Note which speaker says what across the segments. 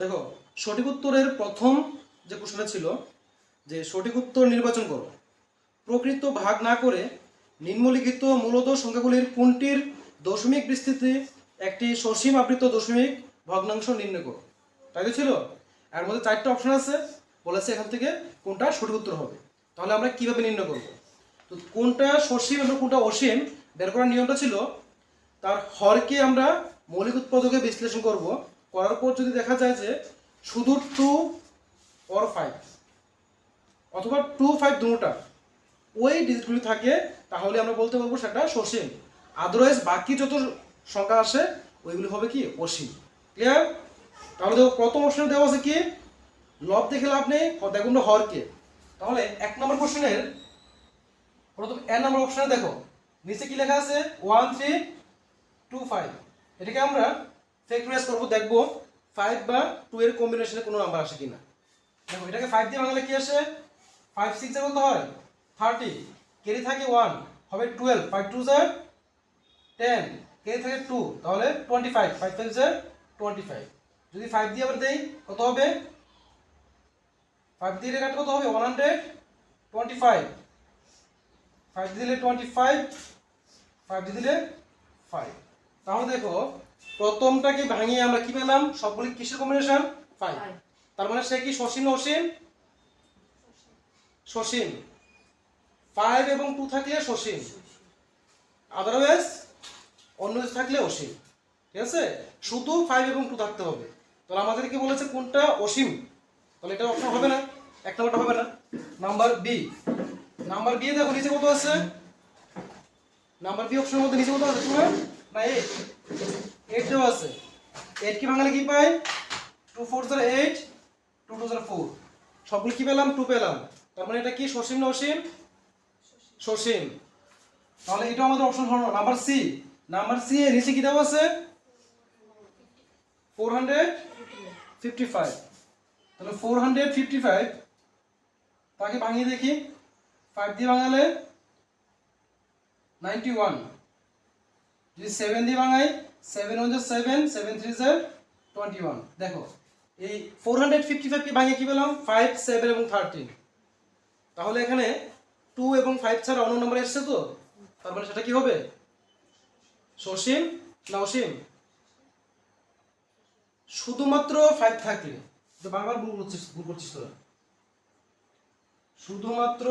Speaker 1: দেখো, সঠিক উত্তরের প্রথম যে প্রশ্নটা ছিল যে সঠিক উত্তর নির্বাচন করো। প্রকৃত ভাগ না করে নিম্নলিখিত মূলত সংখ্যাগুলির কোনটির দশমিক বিস্তৃতি একটি সসীম আবৃত দশমিক ভগ্নাংশ নির্ণয় করো। তাই তো ছিল। এর মধ্যে 4টা অপশন আছে, বলেছে এখান থেকে কোনটা সঠিক উত্তর হবে। তাহলে আমরা কিভাবে নির্ণয় করব? তো কোনটা সসীম এবং কোনটা অসীম বের করার নিয়মটা ছিল তার হরকে আমরা মৌলিক উৎপাদকে বিশ্লেষণ করব। করার পর যদি দেখা যায় যে শুধু 2 or 5 অথবা 2, 5 দুটোটা ওই ডিজিটগুলি থাকে, তাহলে আমরা বলতে পারবো সেটা সসীম। আদারওয়াইজ বাকি যত সংখ্যা আসে ওইগুলি হবে কি অসীম। ক্লিয়ার? তাহলে দেখো প্রথম অপশনে দেওয়া আছে কি লব দেখে লাভ নেই, দেখুন হরকে। তাহলে 1 নম্বর কোশ্চেনের প্রথম এ নম্বর অপশনে দেখো নিচে কি লেখা আছে 1 3 2 5। এটাকে আমরা ফ্যাক্টরাইজ করব, দেখব 5 বা 2 এর কম্বিনেশনে কোনো নাম্বার আসে কিনা। দেখো এটাকে 5 দিয়ে ভাঙলে কি আসে 5 6 এর বলতে হয় 30, ক্যারি থাকে 1 হবে 12, 5 2 যা 10, ক্যারি থাকে 2 তাহলে 25, 5 5 যা 25। যদি 5 দিয়ে আবার দেই কত হবে 5 দিয়ে কাটলে কত হবে 125, 5 দিয়ে দিলে 25, 5 দিয়ে দিলে 5। তাহলে দেখো প্রথমটাকে ভাঙিয়ে আমরা কি পেলাম সবগুলি কিসের কম্বিনেশন 5। তার মানে সে কি সসীম না অসীম? সসীম। 5 এবং 2 থাকলে সসীম, আদারওয়াইজ অন্য কিছু থাকলে অসীম। ঠিক আছে, শুধু 5 এবং 2 থাকতে হবে। তাহলে আমাদের কি বলেছে কোনটা অসীম, তাহলে এটা অপশন হবে না, এক নম্বরটা হবে না। নাম্বার বি, নাম্বার বি দেখো নিচে কত আছে, নাম্বার বি অপশনের মধ্যে নিচে কত আছে তোমার না 8 দেওয়া আছে। 8 কি ভাঙলে কি পাই 2 4 0 8, 2 2 0 4, সবগুলো কি পেলাম 2 পেলাম। তার মানে এটা কি সসীম না অসীম? সসীম। তাহলে এটা আমাদের অপশন হলো নাম্বার সি। নাম্বার সি এর নিচে কি দেওয়া আছে 455। তাহলে 455 তাকে ভাঙিয়ে দেখি 5 দিয়ে ভাঙালে 91, যদি 7 দিয়ে ভাঙাই 7 1 7, 7 3 21। দেখো এই 455 কে ভাঙিয়ে কি পেলাম 5 7 এবং 13। তাহলে এখানে 2 এবং 5 ছাড়া অন্য নাম্বার এসেছে, তো তার মানে সেটা কি হবে সসীম না অসীম? শুধুমাত্র 5 থাকলে, তো বারবার ভুল করছিস তোরা। শুধুমাত্র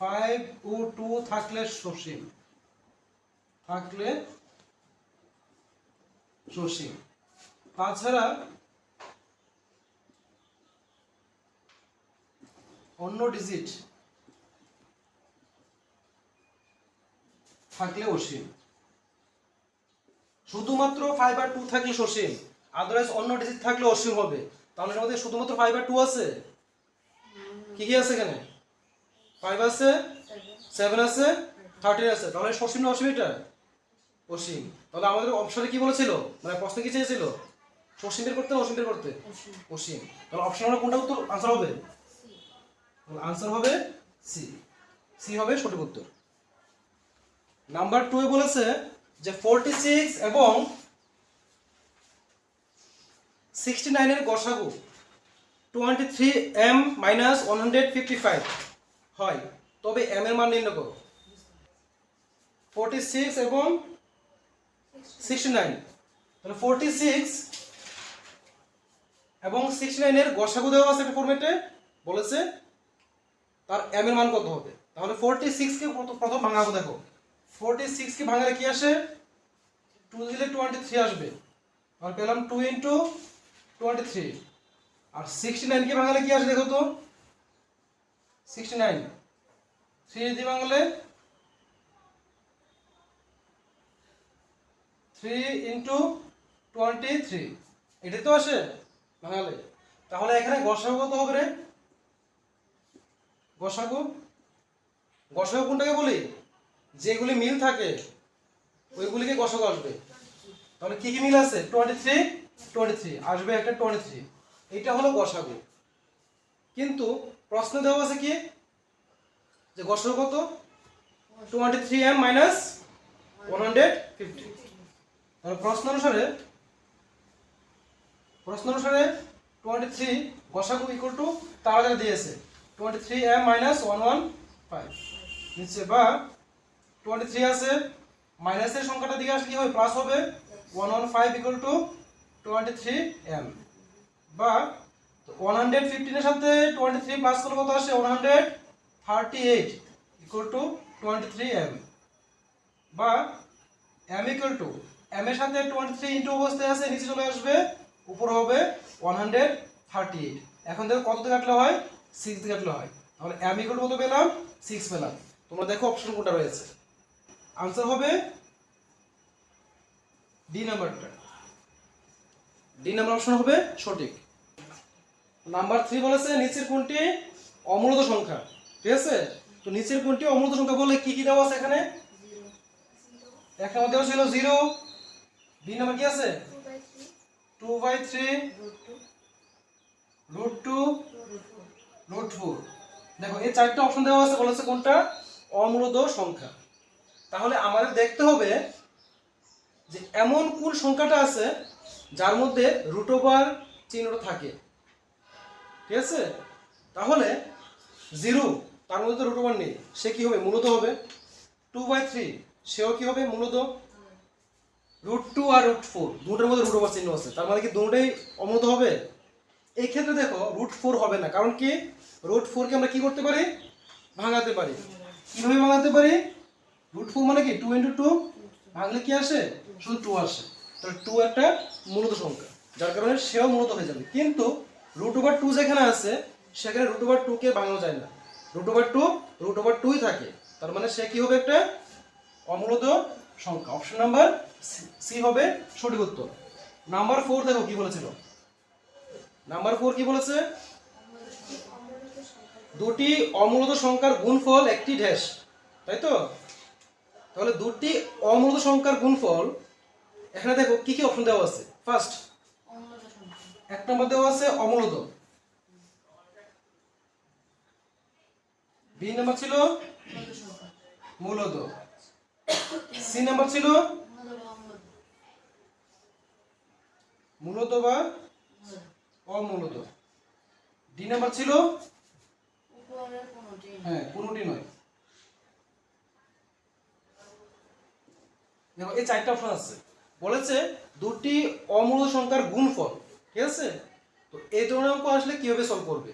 Speaker 1: 5 ও 2 থাকলে সসীম, থাকলে সসীম। তাছাড়া অন্য ডিজিট থাকলে অসীম। শুধুমাত্র 5 আর 2 থাকলে সসীম, আদারওয়াইজ অন্য ডিজিট থাকলে অসীম হবে। তাহলে এর মধ্যে শুধুমাত্র 5 আর 2 আছে, কি কি আছে এখানে 5 আছে 7 আছে 13 আছে। তাহলে সসীম না অসীম? এটা অসীম। তাহলে আমাদের অপশনে কি বলেছিল, মানে প্রশ্ন কি চেয়েছিল সসীম বের করতে না অসীম বের করতে? অসীম। তাহলে অপশন আমরা কোনটা উত্তর আনসার হবে? আনসার হবে সি, সি হবে সঠিক উত্তর। নাম্বার 2 এ বলেছে যে 46 এবং 69 এর গসাগু 23m - 155 হয়, তবে m এর মান নির্ণয় করো। 46 এবং 69, তাহলে 46 এবং 69 এর গসাগু দেওয়া আছে একটা ফরম্যাটে, বলেছে তার m এর মান কত হবে। তাহলে 46 কে প্রথম ভাঙাবো। দেখো 46 কে ভাঙালে কি আসে 2 দিলে 23 আসবে, আর পেলাম 2 * 23। আর 69 কে ভাঙালে কি আসে দেখো তো 69 3 দিয়ে ভাঙালে 3 * 23, এটা তো আসে ভাঙালে। তাহলে এখানে গসাগু কত হবে রে? গসাগু, গসাগু কোনটাকে বলি যেগুলি মিল থাকে ওইগুলিকে গসাগু আসবে। তাহলে কি কি মিল আছে 23 23 আসবে একটা 23, এইটা হলো গসাগু। কিন্তু প্রশ্ন দেওয়া আছে কি যে গসাগু কত 23m - 150। তাহলে প্রশ্ন অনুসারে প্রশ্ন অনুসারে 23 গসাগু ইকুয়াল টু তারা দিয়েছে 23m মাইনাস 115 নিচে, বা 23 আছে মাইনাসের সংখ্যাটা দিকে আসলে কি হবে প্লাস হবে 115 ইকুয়াল টু 23m, বা 115 এর সাথে 23 প্লাস করলে কত আসে 138 ইকুয়াল টু 23m, বা m ইকুয়াল টু m এর সাথে 23 ইনটু অবস্থায় আছে নিচে চলে আসবে উপর হবে 138। এখন দেখো কত দিয়ে কাটলে হয় 6 দিয়ে কাটলে হয়, তাহলে m ইকুয়াল টু কত পেলাম 6 পেলাম। তোমরা দেখো অপশন কোনটা রয়েছে, आंसर হবে ডি নাম্বারটা, ডি নাম্বার অপশন হবে সঠিক। নাম্বার 3 বলেছে নিচের কোনটি অমূলত সংখ্যা, ঠিক আছে? তো নিচের কোনটি অমূলত সংখ্যা বলে কি কি দেওয়া আছে এখানে? এক নম্বর দেওয়া ছিল 0, বি নাম্বার কি আছে 2/3 √2 √4। দেখো এই চারটি অপশন দেওয়া আছে, বলেছে কোনটা অমূলত সংখ্যা। তাহলে আমাদের দেখতে হবে যে এমন কোন সংখ্যাটা আছে যার মধ্যে রুট ওভার চিহ্নটা থাকে, ঠিক আছে? তাহলে 0 তার মধ্যে তো রুট ওভার নেই, সে কি হবে মূলত হবে। 2/3 সেও কি হবে মূলত। √2 আর √4 দুটোর মধ্যে রুট ওভার চিহ্ন আছে, তার মানে কি দুটোই অমূলত হবে। এই ক্ষেত্রে দেখো √4 হবে না, কারণ কি √4 কে আমরা কি করতে পারি ভাঙাতে পারি। কিভাবে ভাঙাতে পারি? √4 মানে কি 2 × 2 ভাঙলে কি আসে শুধু 2 আসে, তাহলে 2 একটা মূলত সংখ্যা, যার কারণে সেও মূলত হয়ে যাবে। কিন্তু √2 যেখানে আছে সেখানে √2 কে ভাঙানো যায় না, √2 থাকে, তার মানে সে কি হবে একটা অমূলত সংখ্যা। অপশন নাম্বার সি হবে সঠিক উত্তর। নাম্বার 4 দেখো কি বলেছিল, নাম্বার 4 কি বলেছে দুটি অমূলত সংখ্যার গুণফল একটি ড্যাশ, তাই তো? তাহলে দুটি অমূলত সংখ্যার গুণফল, এখানে দেখো কি কি অপশন দেওয়া আছে। ফার্স্ট এক নম্বর দেওয়া আছে অমূলত, বি নাম্বার ছিল মূলত, সি নাম্বার ছিল মূলত বা অমূলত, ডি নাম্বার ছিল হ্যাঁ কোনটি নয়। দেখো এই চারটা অপশন আছে, বলেছে দুটি অমূলত সংখ্যার গুণফল, ঠিক আছে? তো এই ধরনের অঙ্ক আসলে কিভাবে সলভ করবে?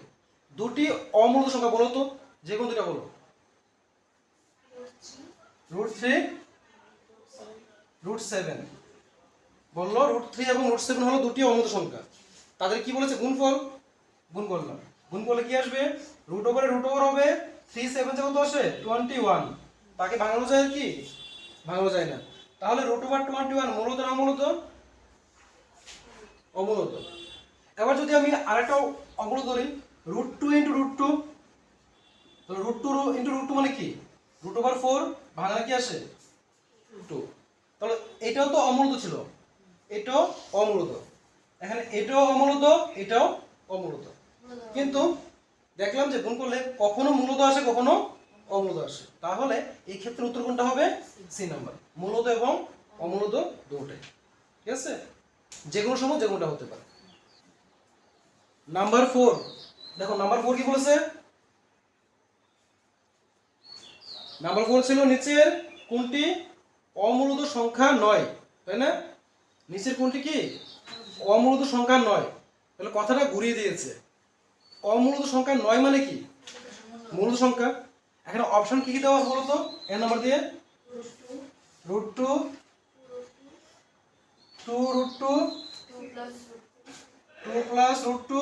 Speaker 1: দুটি অমূলত সংখ্যা বলো তো, যে কোন দুটা বলো। √3 √7 বললো, √3 এবং √7 হলো দুটি অমূলত সংখ্যা, তাদের কি বলেছে গুণফল, গুণ করলাম, গুণ করলে কি আসবে √ হবে 3 7 কত আসে 21, তাকে ভাঙানো যায় কি ভাঙানো যায় না। তাহলে √21 মূলত না অমূলত? অমূলত। এবার যদি আমি আরেকটা অমূলত ধরি √2 × √2, তাহলে √2 × √2 মানে কি √4 ভাঙালে কি আসে 2, তাহলে এটাও তো অমূলত ছিল, এটাও অমূলত, এখানে এটাও অমূলত এটাও অমূলত। কিন্তু দেখলাম যে গুণ করলে কখনো মূলত আসে কখনো অমূলত আসে, তাহলে এই ক্ষেত্রে উত্তর কোনটা হবে সি নাম্বার, মূলত এবং অমূলত দুটোই, ঠিক আছে? যে কোনো সময় যে কোনটা হতে পারে। নাম্বার 4 দেখো, নাম্বার 4 কি বলেছে? নাম্বার 4 ছিল নিচের কোনটি অমূলত সংখ্যা নয়, তাই না? নিচের কোনটি কি অমূলত সংখ্যা নয়, তাহলে কথাটা ঘুরিয়ে দিয়েছে। অমূলত সংখ্যা নয় মানে কি মূলত সংখ্যা। এখানে অপশন কি কি দেওয়া আছে বলো তো, এর নাম্বার দিয়ে √2 2 √2 2 প্লাস √2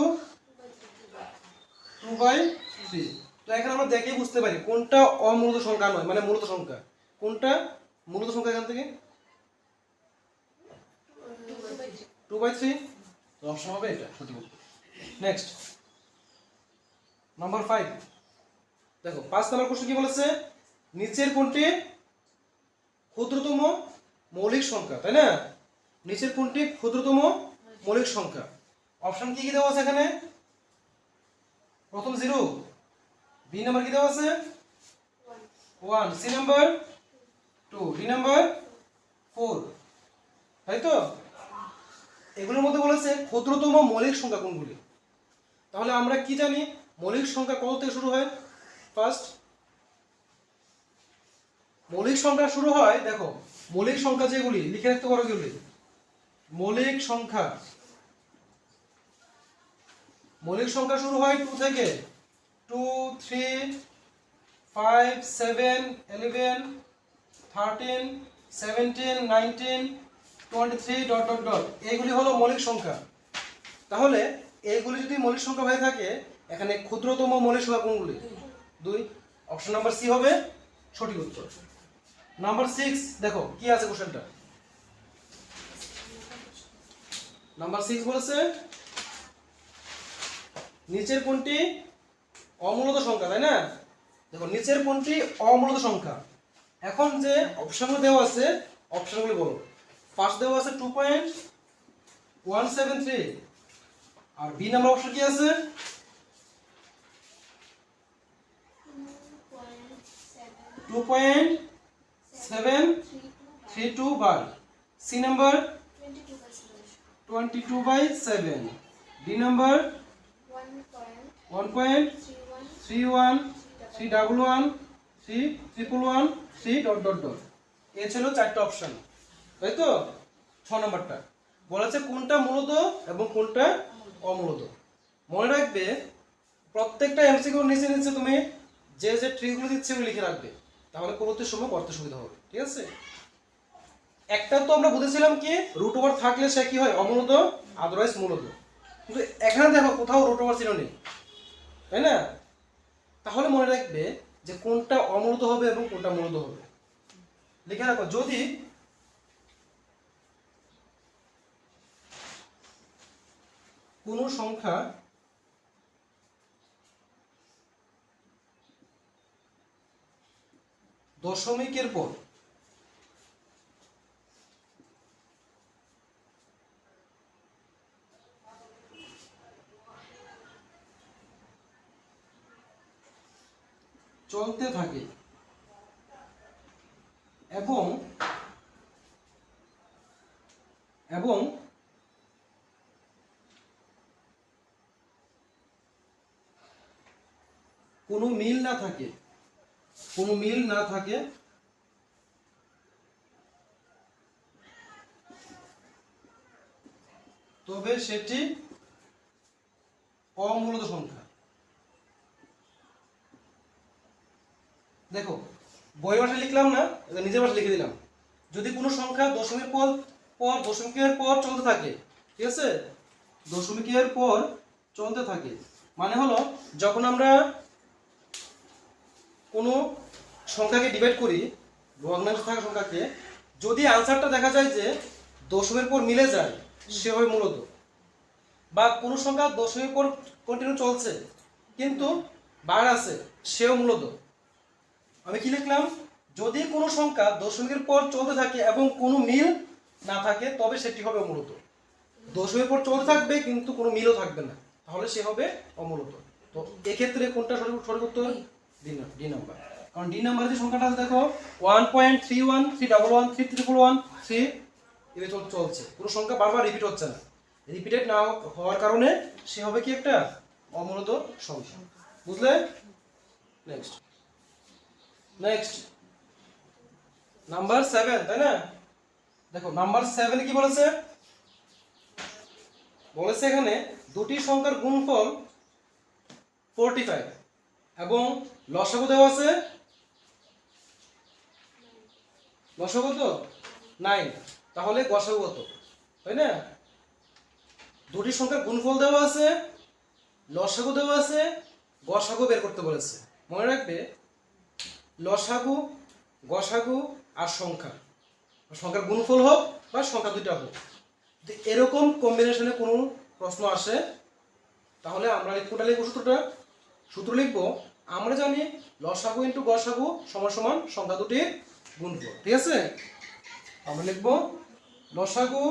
Speaker 1: 2/3। তো এখানে আমরা দেখেই বুঝতে পারি কোনটা অমূলত সংখ্যা নয় মানে মূলত সংখ্যা, কোনটা মূলত সংখ্যা। এখান থেকে 2/3, তো অপশন হবে এটা সঠিক উত্তর। নেক্সট নাম্বার 5 দেখো, 5 নাম্বার কোশ্চেন কি বলেছে? নিচের কোনটি ক্ষুদ্রতম মৌলিক সংখ্যা, তাই না? নিচের কোনটি ক্ষুদ্রতম মৌলিক সংখ্যা। অপশন কি কি দেওয়া আছে এখানে? প্রথম 0, বি নাম্বার কি দেওয়া আছে 1, সি নাম্বার 2, ডি নাম্বার 4, তাই তো? এগুলোর মধ্যে বলেছে ক্ষুদ্রতম মৌলিক সংখ্যা কোনগুলি। তাহলে আমরা কি জানি মৌলিক সংখ্যা কত থেকে শুরু হয়? ফার্স্ট মৌলিক সংখ্যা শুরু হয়, দেখো মৌলিক সংখ্যা যেগুলি লিখে রাখতে পারো, এগুলি মৌলিক সংখ্যা। মৌলিক সংখ্যা শুরু হয় 2 থেকে, 2, 3, 5, 7, 11, 13, 17, 19, 23 ডট ডট ডট, এইগুলি হলো মৌলিক সংখ্যা। তাহলে এইগুলি যদি মৌলিক সংখ্যা হয়ে থাকে, এখানে ক্ষুদ্রতম মৌলিক সংখ্যা কোনগুলি? 2। অপশন নাম্বার সি হবে সঠিক উত্তর। নাম্বার 6 দেখো কি আছে কোশ্চেনটা। নাম্বার 6 বলেছে নিচের কোনটি অমূলত সংখ্যা, তাই না? দেখো নিচের কোনটি অমূলত সংখ্যা। এখন যে অপশনগুলো দেওয়া আছে অপশনগুলো বলো। ফার্স্ট দেওয়া আছে 2.173, আর বি নাম্বার অপশন কি আছে? 2.732 বার। C number 22/7। D number 1.31, 311, 3 dot dot dot. এ ছিল 4টা অপশন, তাই তো? 6 নাম্বারটা বলেছে কোনটা মূলত এবং কোনটা অমূলত। মনে রাখবে প্রত্যেকটা এমসিকিউর নিচে নিচে তুমি যে যে ট্রিকগুলো দিচ্ছে ওগুলো লিখে রাখবে, তাহলে পরবর্তী সময় করতে সুবিধা হবে, ঠিক আছে? একটা তো আমরা বুঝেছিলাম কি রুট ওভার থাকলে সে কি হয় অমূলত, আদারওয়াইজ মূলত। কিন্তু এখানে দেখো কোথাও রুট ওভার চিহ্ন নেই, তাই না? তাহলে মনে রাখবে যে কোনটা অমূলত হবে এবং কোনটা মূলত হবে, লিখে রাখো। যদি কোনো সংখ্যা দশমিকের পর চলতে থাকে এবং কোনো মিল না থাকে, তবে সেটি অমূলত সংখ্যা। দেখো বইয়ের ভাষায় লিখলাম না, নিজের ভাষায় লিখে দিলাম। যদি কোনো সংখ্যা দশমিকের পর চলতে থাকে, ঠিক আছে? দশমিকের পর চলতে থাকে মানে হলো যখন আমরা কোনো সংখ্যাকে ডিভাইড করি, ভগ্নাংশে থাকা সংখ্যাকে, যদি আনসারটা দেখা যায় যে দশমের পর মিলে যায় সে হয় মূলত। বা কোনো সংখ্যা দশমিকের পর কন্টিনিউ চলছে কিন্তু বার আছে, সেও মূলত। আমি কি লিখলাম? যদি কোনো সংখ্যা দশমিকের পর চলতে থাকে এবং কোনো মিল না থাকে তবে সেটি হবে অমূলত। দশমিকের পর চলতে থাকবে কিন্তু কোনো মিলও থাকবে না, তাহলে সে হবে অমূলত। তো এক্ষেত্রে কোনটা সঠিক উত্তর? D number. কারণ ডি নাম্বারে যে সংখ্যাটা আছে দেখো 1.31, 311, 311, 3 এভাবে চলছে, কোনো সংখ্যা বারবার রিপিট হচ্ছে না। রিপিটেড না হওয়ার কারণে সে হবে কি একটা অমূলত সংখ্যা। বুঝলে? নেক্সট নাম্বার 7, তাই না? দেখো নাম্বার 7 কি বলেছে? বলেছে এখানে দুটি সংখ্যার গুণফল 45 এবং লসাগু দেওয়া আছে, লসাগু তো 9, তাহলে গসাগু কত, তাই না? দুটি সংখ্যার গুণফল দেওয়া আছে, লসাগু দেওয়া আছে, গসাগু বের করতে বলেছে। মনে রাখবে লসাগু, গসাগু আর সংখ্যার গুণফল হোক বা সংখ্যা দুইটা হোক, যদি এরকম কম্বিনেশনে কোনো প্রশ্ন আসে তাহলে আমরা কোনটা লিখবো? সূত্র লিখবো। আমরা জানি লসাগু ইন্টু গসাগু সমান সমান সংখ্যা দুটির গুণফল, ঠিক আছে? আমরা লিখবো লসাগু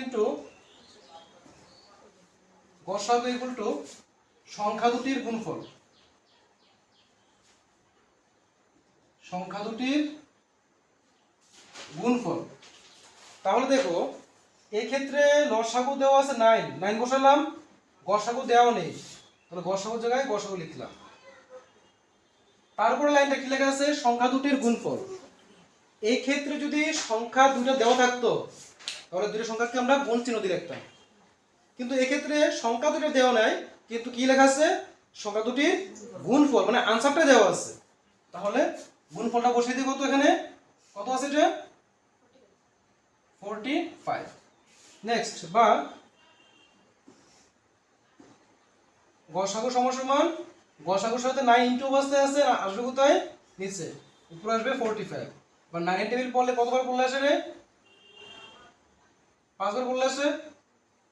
Speaker 1: ইন্টু গসাগু ইকুয়াল টু সংখ্যা দুটির গুণফল, সংখ্যা দুটির গুণফল। তাহলে দেখো এই ক্ষেত্রে লসাগু দেওয়া আছে 9, 9 বসালাম, গসাগু দেওয়াও নেই, তাহলে গসাগুর জায়গায় গসাগু লিখলাম। তারপরে লাইনটা কি লেখা আছে, সংখ্যা দুটির গুণফল। এই ক্ষেত্রে যদি সংখ্যা দুটো দেওয়া থাকতো তাহলে দুটো সংখ্যাকে আমরা গুণ চিহ্ন দিয়ে লিখতাম, কিন্তু এক্ষেত্রে সংখ্যা দুটো দেওয়া নাই, কিন্তু কি লেখা আছে, সংখ্যা দুটির গুণফল, মানে আনসারটা দেওয়া আছে। তাহলে গুণফলটা বসিয়ে দিব, তো এখানে কত আছে, এটা 45। নেক্সট, বা গসাগু সমান গসাগুর সাথে 9 ইনটু অবস্থায় আছে, আসবে কোথায়, নিচে, উপরে আসবে 45। বা 9 টেবিল পড়লে কতবার পড়লে আসে রে, 5 বার পড়লে আসে।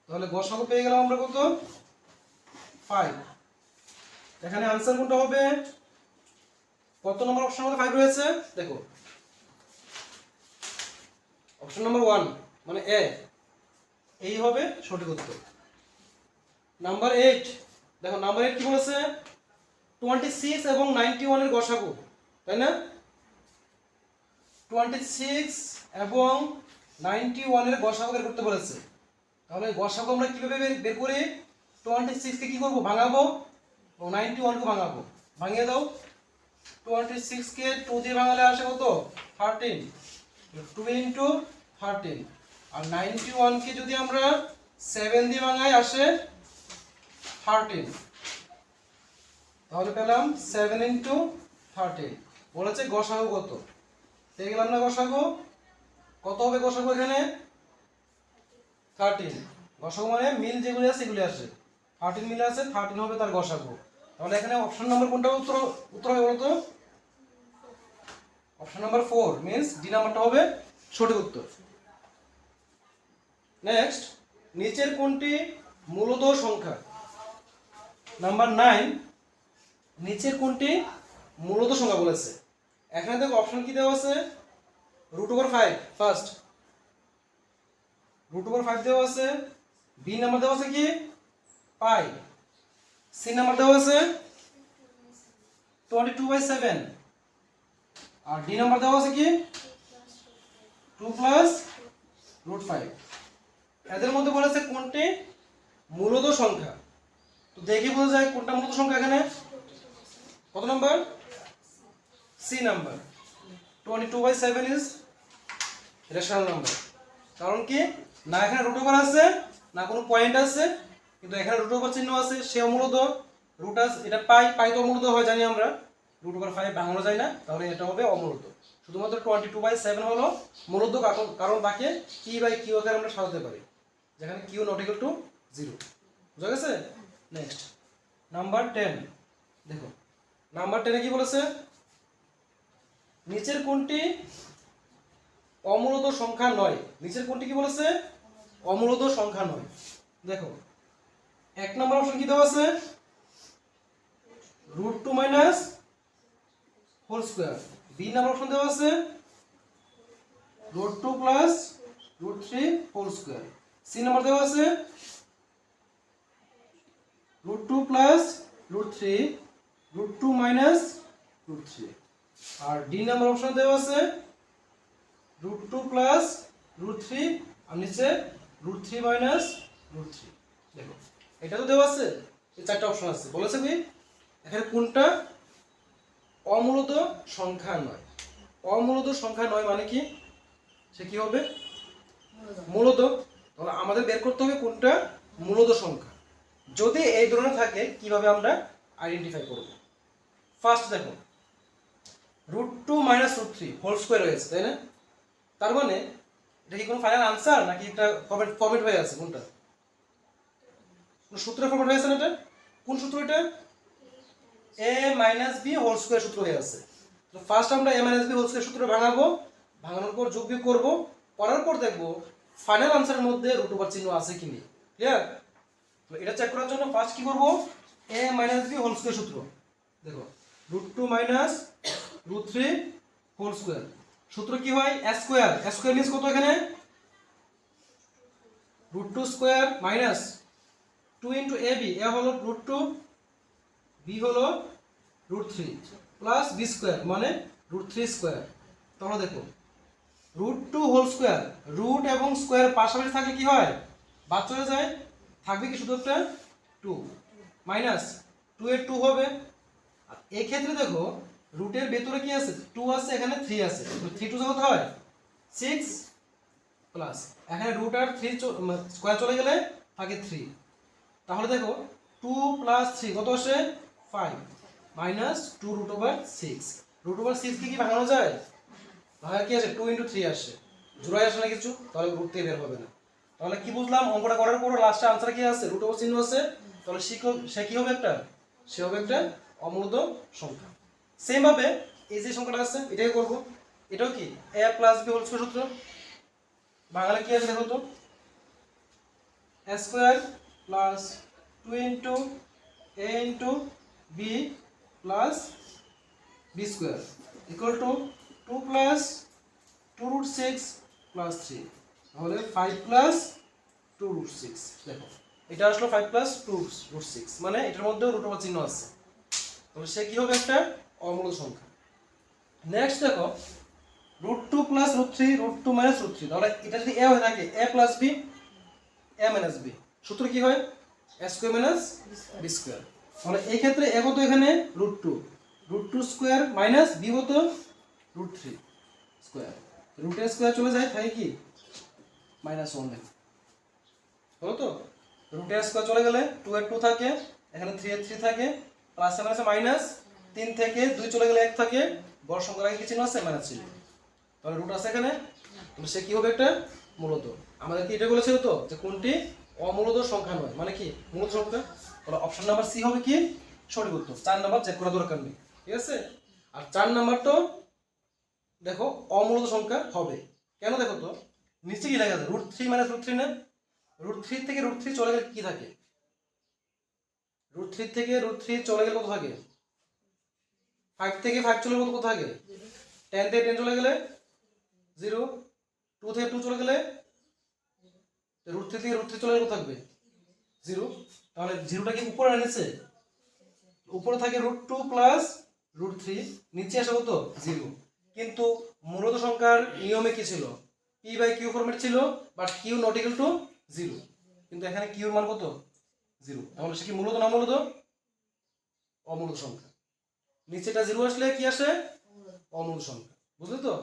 Speaker 1: তাহলে গসাগু পেয়ে গেলাম আমরা কত, 5। এখানে আনসার কোনটা হবে, কত নম্বর অপশন মধ্যে 5 রয়েছে, দেখো অপশন নাম্বার 1 মানে এ, এই হবে সঠিক উত্তর। নাম্বার 8, দেখো নাম্বার 8 কি বলেছে, 26 এবং 91 এর গসাগু, তাই না, 26 এবং 91 এর গসাগু বের করতে বলেছে। তাহলে গসাগু আমরা কিভাবে বের করি, 26 কে কি করব, ভাঙাবো, এবং 91 কে ভাঙাবো। ভাঙিয়ে দাও, 26 কে 2 দিয়ে ভাঙালে আসে কত, 13, 2 ইনটু 13। আর 91 কে যদি আমরা 7 দিয়ে ভাঙাই আসে 13, তাহলে পেলাম 7 ইনটু 13। বলেছে গসাগু কত, পেয়ে গেলাম না গসাগু, কত হবে গসাগু এখানে, 13। গসাগু মানে মিল যেগুলি আছে সেগুলি আসে, 13 মিল আছে, 13 হবে তার গসাগু। তাহলে এখানে অপশন নাম্বার কোনটা উত্তর হবে বলতো, অপশন নাম্বার 4 মিন্স ডি নাম্বারটা হবে সঠিক উত্তর। নেক্সট, নিচের কোনটি মূলদ সংখ্যা, নাম্বার 9, নিচের কোনটি মূলদ সংখ্যা বলেছে। এখানে দেখো অপশন কি দেওয়া আছে, √5 ফার্স্ট, √5 দেওয়া আছে, বি নাম্বার দেওয়া আছে কি পাই, সি নাম্বার দেওয়া আছে 22/7, আর ডি নাম্বার দেওয়া আছে কি 2 + √5। এদের মধ্যে বলেছে কোনটি মূলদ সংখ্যা, তো দেখি বোঝা যায় কোনটা মূলদ সংখ্যা। এখানে কত number, C number, 22/7 is rational number. কারণ কি না এখানে √ওভার আছে না কোনো পয়েন্ট আছে, কিন্তু এখানে √ওভার চিহ্ন আছে, সে মূলদ, রুট আছে, এটা পাই তো মূলদ হয় জানি আমরা, √5 ভাঙানো যায় না, তাহলে এটা হবে অমূলদ। শুধুমাত্র 22/7 হলো মূলদ, কারণ বাকি p/q আকারে আমরা সাজাতে পারি, যেখানে q ≠ 0। বুঝা গেছে। নেক্সট, নাম্বার 10, দেখো নাম্বার 10 এ কি বলেছে, নিচের কোনটি অমূলদ সংখ্যা নয়, নিচের কোনটি কি বলেছে, অমূলদ সংখ্যা নয়। দেখো 1 নম্বর অপশন কি দেওয়া আছে, √2 - whole square. B number option দেওয়া আছে √2 + √3 হোল স্কয়ার। সি নাম্বার দেওয়া আছে √2 + √3 √2 - √3। আর ডি নাম্বার অপশন দেওয়া আছে √2 + √3 আর নিচে √3 - √3। দেখো এটা তো দেওয়া আছে, এই চারটা অপশন আছে, বলেছে কি এখানে কোনটা অমূলদ সংখ্যা নয়। অমূলদ সংখ্যা নয় মানে কি, সে কি হবে মূলদ। তাহলে আমাদের বের করতে হবে কোনটা মূলদ সংখ্যা। যদি এই ধরনের থাকে কিভাবে আমরা আইডেন্টিফাই করব। ফার্স্ট দেখো √2 - √3 হোল স্কয়ার হয়েছে, তাই না, তার মানে এটা কি কোনো ফাইনাল আনসার নাকি একটা ফরম্যাট হয়ে আছে, কোনটা সূত্রের ফরম্যাট হয়েছে না, এটা কোন সূত্র, এটা a - b হোল স্কয়ার সূত্র হয়ে আছে। তো ফার্স্ট আমরা a - b হোল স্কয়ার সূত্র ভাঙাবো, ভাঙানোর পর যোগ বিয়োগ করব, করার পর দেখব ফাইনাল আনসারের মধ্যে √ওভার চিহ্ন আছে কি নেই। ক্লিয়ার। তো এটা চেক করার জন্য ফার্স্ট কি করব, a - b হোল স্কয়ার সূত্র, দেখো √2 - √3 হোল স্কয়ার সূত্র কি হয়, a square, a square means কত, এখানে √2 স্কয়ার মাইনাস 2 * ab, a হলো √2, b হলো √3 প্লাস b স্কয়ার মানে √3 স্কয়ার। তাহলে দেখো √2 হোল স্কোয়ার, রুট এবং স্কোয়ার পাশাপাশি থাকলে কি হয়, বাদ চলে যায়, থাকবে কি শুধু একটা 2 মাইনাস 2 এর 2 হবে। আর এই ক্ষেত্রে দেখো রুটের ভেতরে কি আছে, 2 আছে, এখানে 3 আছে, তো 3 2 কত হয় 6 প্লাস এখানে রুট আর 3 স্কোয়ার চলে গেলে থাকে 3। তাহলে দেখো 2 প্লাস 3 কত আসে 5 মাইনাস 2 √6। √6 কি ভাঙানো যায়, ভাঙা কি আছে 2 × 3 আসে, জোড়াই আসে না কিছু, তাহলে রুট থেকে বের হবে না। তাহলে কি বুঝলাম, অঙ্কটা করার পর লাস্টে আনসার কি আছে, √, চিহ্ন আছে, তাহলে সে কি হবে একটা, সে হবে একটা অমূলত সংখ্যা। সেম ভাবে এই যে সংখ্যাটা আছে এটাই করব, এটাও কি a + b হোল স্কয়ার সূত্র, বাংলা কি আছে দেখো তো, a square plus 2 × a × b plus b square equal to 2 plus 2√6 plus 3, তাহলে 5 প্লাস 2√6। দেখো এটা আসলো 5 প্লাস 2√6, মানে এটার মধ্যেও √, চিহ্ন আছে, তাহলে সে কি হবে একটা অমূলত সংখ্যা। নেক্সট দেখো √2 প্লাস √3, √2 মাইনাস √3, তাহলে এটা যদি a হয়ে থাকে a plus b, a minus b, সূত্র কি হয় a square minus b square. তাহলে এই ক্ষেত্রে a কত এখানে √2, √2 স্কয়ার মাইনাস b কত √3 স্কয়ার, √a স্কয়ার চলে যায়, থাকে কি -1 দেখো হলো তো, √a স্কয়ার চলে গেলে 2 এর 2 থাকে, এখানে 3 এর 3 থাকে, প্লাস মাইনাসে মাইনাস, 3 থেকে 2 চলে গেলে 1 থাকে, বড় সংখ্যার আগে কি চিহ্ন আছে, মাইনাস চিহ্ন, তাহলে রুট আছে এখানে, তাহলে সে কি হবে একটা মূলত। আমাদের কি এটা বলেছিল তো যে কোনটি অমূলত সংখ্যা নয়, মানে কি মূলত সংখ্যা, তাহলে অপশন নাম্বার সি হবে কি সঠিক উত্তর। 4 নাম্বার চেক করা দরকার নেই, ঠিক আছে। আর 4 নাম্বারটা দেখো অমূলত সংখ্যা হবে কেন, দেখো তো নিচে কি লেখা আছে, √3 মাইনাস √3 না, √3 থেকে √3 চলে গেলে কি থাকে, √3 থেকে √3 চলে গেলে কত থাকে, 5 থেকে 5 চলে গেলে কত থাকে, 10 থেকে 10 চলে গেলে 0, 2 থেকে 2 চলে গেলে, √3 থেকে √3 চলে গেলে কত থাকবে 0, তাহলে 0টা কি উপরে না নিচে, উপরে থাকে √2 প্লাস √3, নিচে আসে কত 0। কিন্তু মূলত সংখ্যার নিয়মে কি ছিল, p/q ফরম্যাট ছিল, but q not equal to 0, কিন্তু এখানে q এর মান কত 0, তাহলে সে কি মূলত না মূলত, অমূলত সংখ্যা। নিচেটা 0 আসলে কি আসে অমূলত সংখ্যা, বুঝলে তো।